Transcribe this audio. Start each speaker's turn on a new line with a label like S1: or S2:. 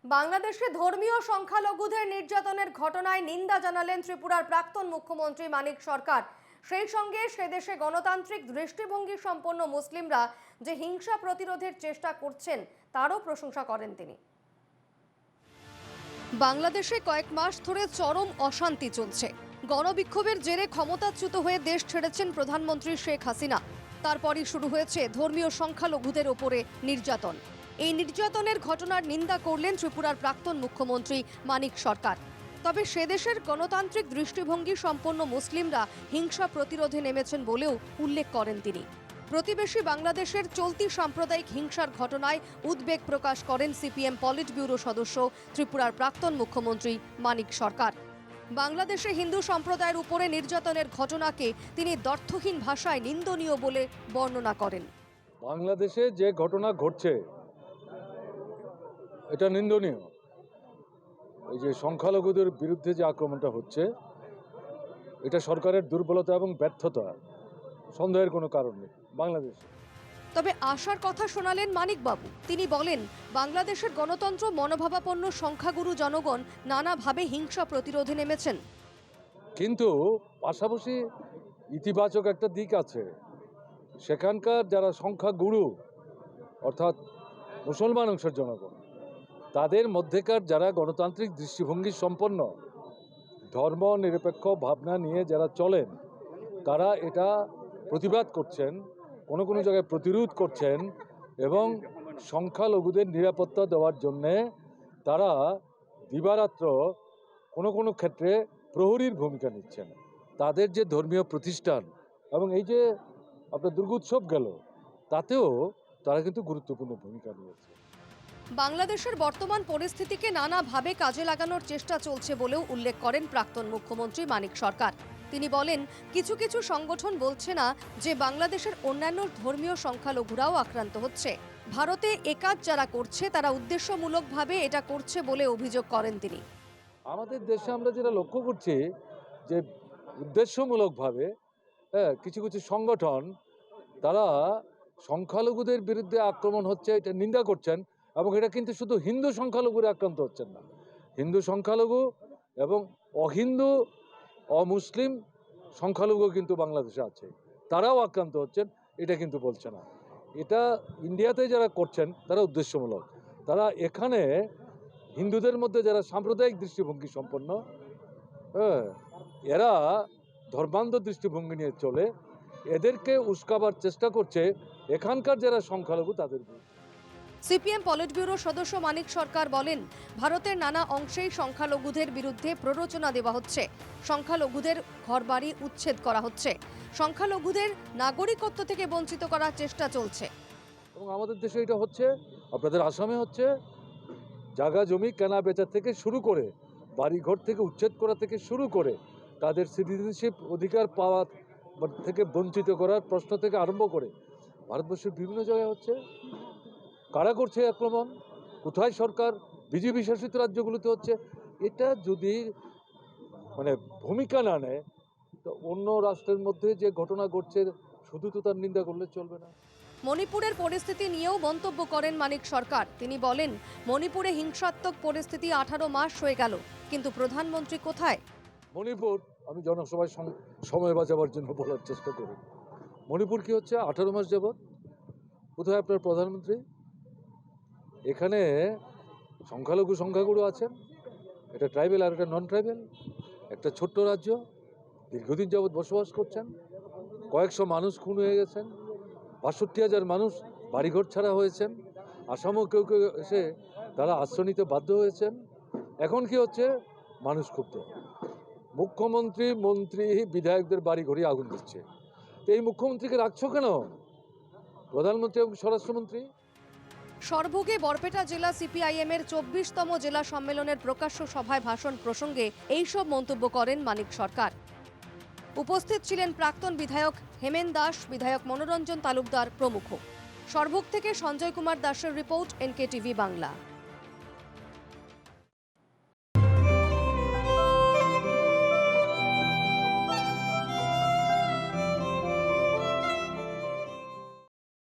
S1: বাংলাদেশে ধর্মীয় সংখ্যালঘুদের নির্যাতনের ঘটনায় নিন্দা জানালেন ত্রিপুরার প্রাক্তন মুখ্যমন্ত্রী মানিক সরকার। সেই সঙ্গে সেদেশে গণতান্ত্রিক দৃষ্টিভঙ্গি সম্পন্ন মুসলিমরা যে হিংসা প্রতিরোধের চেষ্টা করছেন তারও প্রশংসা করেন তিনি। বাংলাদেশে কয়েক মাস ধরে চরম অশান্তি চলছে। গণবিক্ষোভের জেরে ক্ষমতাচ্যুত হয়ে দেশ ছেড়েছেন প্রধানমন্ত্রী শেখ হাসিনা। তারপরই শুরু হয়েছে ধর্মীয় সংখ্যালঘুদের ওপরে নির্যাতন। এই নির্যাতনের ঘটনার নিন্দা করলেন ত্রিপুরার প্রাক্তন মুখ্যমন্ত্রী মানিক সরকার। তবে সেদেশের গণতান্ত্রিক দৃষ্টিভঙ্গি সম্পন্ন মুসলিমরা হিংসা প্রতিরোধে নেমেছেন বলেও উল্লেখ করেন তিনি। প্রতিবেশী বাংলাদেশের চলতি সাম্প্রদায়িক হিংসার ঘটনায় উদ্বেগ প্রকাশ করেন সিপিএম পলিট ব্যুরো সদস্য ত্রিপুরার প্রাক্তন মুখ্যমন্ত্রী মানিক সরকার। বাংলাদেশে হিন্দু সম্প্রদায়ের উপরে নির্যাতনের ঘটনাকে তিনি দ্ব্যর্থহীন ভাষায় নিন্দনীয় বলে বর্ণনা করেন।
S2: বাংলাদেশে যে ঘটনা ঘটছে এটা নিন্দনীয়। এই যে সংখ্যালঘুদের বিরুদ্ধে যে আক্রমণটা হচ্ছে এটা সরকারের দুর্বলতা এবং ব্যর্থতা, সন্দেহের কোনো কারণ নেই বাংলাদেশে।
S1: তবে আশার কথা শোনালেন মানিকবাবু। তিনি বলেন, বাংলাদেশের গণতন্ত্র মনোভাবাপন্ন সংখ্যাগুরু জনগণ নানাভাবে হিংসা প্রতিরোধে নেমেছেন,
S2: কিন্তু পাশাপাশি ইতিবাচক একটা দিক আছে। সেখানকার যারা সংখ্যাগুরু অর্থাৎ মুসলমান অংশের জনগণ, তাদের মধ্যেকার যারা গণতান্ত্রিক দৃষ্টিভঙ্গি সম্পন্ন, ধর্ম নিরপেক্ষ ভাবনা নিয়ে যারা চলেন, তারা এটা প্রতিবাদ করছেন, কোনো কোনো জায়গায় প্রতিরোধ করছেন এবং সংখ্যালঘুদের নিরাপত্তা দেওয়ার জন্যে তারা দিবারাত্র কোনো কোনো ক্ষেত্রে প্রহরীর ভূমিকা নিচ্ছেন। তাদের যে ধর্মীয় প্রতিষ্ঠান এবং এই যে আপনার দুর্গোৎসব গেল, তাতেও তারা কিন্তু গুরুত্বপূর্ণ ভূমিকা নিয়েছে।
S1: বাংলাদেশের বর্তমান পরিস্থিতিকে নানাভাবে কাজে লাগানোর চেষ্টা চলছে বলেও উল্লেখ করেন প্রাক্তন মুখ্যমন্ত্রী মানিক সরকার। তিনি বলেন, কিছু কিছু সংগঠন বলছে না যে বাংলাদেশের অন্যান্য ধর্মীয় সংখ্যালঘুরাও আক্রান্ত হচ্ছে। ভারতে একাজ যারা করছে তারা উদ্দেশ্যমূলকভাবে এটা করছে বলে অভিযোগ করেন তিনি।
S2: আমাদের দেশে আমরা যেটা লক্ষ্য করছি যে উদ্দেশ্যমূলকভাবে কিছু কিছু সংগঠন তারা সংখ্যালঘুদের বিরুদ্ধে আক্রমণ হচ্ছে এটা নিন্দা করছেন, এবং এটা কিন্তু শুধু হিন্দু সংখ্যালঘুরা আক্রান্ত হচ্ছেন না, হিন্দু সংখ্যালঘু এবং অহিন্দু অমুসলিম সংখ্যালঘু কিন্তু বাংলাদেশে আছে, তারাও আক্রান্ত হচ্ছেন, এটা কিন্তু বলছে না। এটা ইন্ডিয়াতে যারা করছেন তারা উদ্দেশ্যমূলক। তারা এখানে হিন্দুদের মধ্যে যারা সাম্প্রদায়িক দৃষ্টিভঙ্গি সম্পন্ন, এরা ধর্মান্ধ দৃষ্টিভঙ্গি নিয়ে চলে, এদেরকে উস্কাবার চেষ্টা করছে এখানকার যারা সংখ্যালঘু তাদের।
S1: সিপিএম পলিট ব্যুরো সদস্য মানিক সরকার বলেন, ভারতের নানা অংশেই সংখ্যালঘুদের বিরুদ্ধে প্ররোচনা দেওয়া হচ্ছে, সংখ্যালঘুদের ঘরবাড়ি উচ্ছেদ করা হচ্ছে, সংখ্যালঘুদের নাগরিকত্ব থেকে বঞ্চিত করার চেষ্টা চলছে।
S2: এবং আমাদের দেশে এটা হচ্ছে, আপনাদের আসামে হচ্ছে, জায়গা জমি কেনা বেচা থেকে শুরু করে, বাড়িঘর থেকে উচ্ছেদ করা থেকে শুরু করে, তাদের সিটিজেনশিপ অধিকার পাওয়া থেকে বঞ্চিত করার প্রশ্ন থেকে আরম্ভ করে ভারতবর্ষের বিভিন্ন জায়গায় হচ্ছে। কারা করছে আক্রমণ? কোথায় সরকার? বিজেপি শাসিত রাজ্যগুলোতে হচ্ছে। এটা যদি ভূমিকা না নেয়, তো অন্য রাষ্ট্রের মধ্যে যে ঘটনা ঘটছে শুধু তো তার নিন্দা করলে চলবে না।
S1: মণিপুরের পরিস্থিতি নিয়েও মন্তব্য করেন মানিক সরকার। তিনি বলেন, মণিপুরে হিংসাত্মক পরিস্থিতি 18 মাস হয়ে গেল, কিন্তু প্রধানমন্ত্রী কোথায়?
S2: মণিপুর, আমি জনসভায় সময় বাঁচাবার জন্য বলার চেষ্টা করি, মণিপুর কি হচ্ছে 18 মাস যাবৎ? কোথায় আপনার প্রধানমন্ত্রী? এখানে সংখ্যাগুরু আছেন, এটা ট্রাইবেল আর এটা নন ট্রাইবেল, একটা ছোট্ট রাজ্য, দীর্ঘদিন যাবৎ বসবাস করছেন, কয়েকশো মানুষ খুন হয়ে গেছেন, ৬২,০০০ মানুষ বাড়িঘর ছাড়া হয়েছেন, আসামও কেউ কেউ এসে তারা আশ্রয় নিতে বাধ্য হয়েছেন। এখন কি হচ্ছে? মানুষ ক্ষুব্ধ, মুখ্যমন্ত্রী মন্ত্রী বিধায়কদের বাড়িঘরে আগুন দিচ্ছে। তো এই মুখ্যমন্ত্রীকে রাখছো কেন? প্রধানমন্ত্রী এবং স্বরাষ্ট্রমন্ত্রী।
S1: সরভোগে বরপেটা জেলা সিপিআইএমের 24তম জেলা সম্মেলনের প্রকাশ্য সভায় ভাষণ প্রসঙ্গে এইসব মন্তব্য করেন মানিক সরকার। উপস্থিত ছিলেন প্রাক্তন বিধায়ক হেমেন দাস, বিধায়ক মনোরঞ্জন তালুকদার প্রমুখ। সরভোগ থেকে সঞ্জয় কুমার দাসের রিপোর্ট, NKTV বাংলা।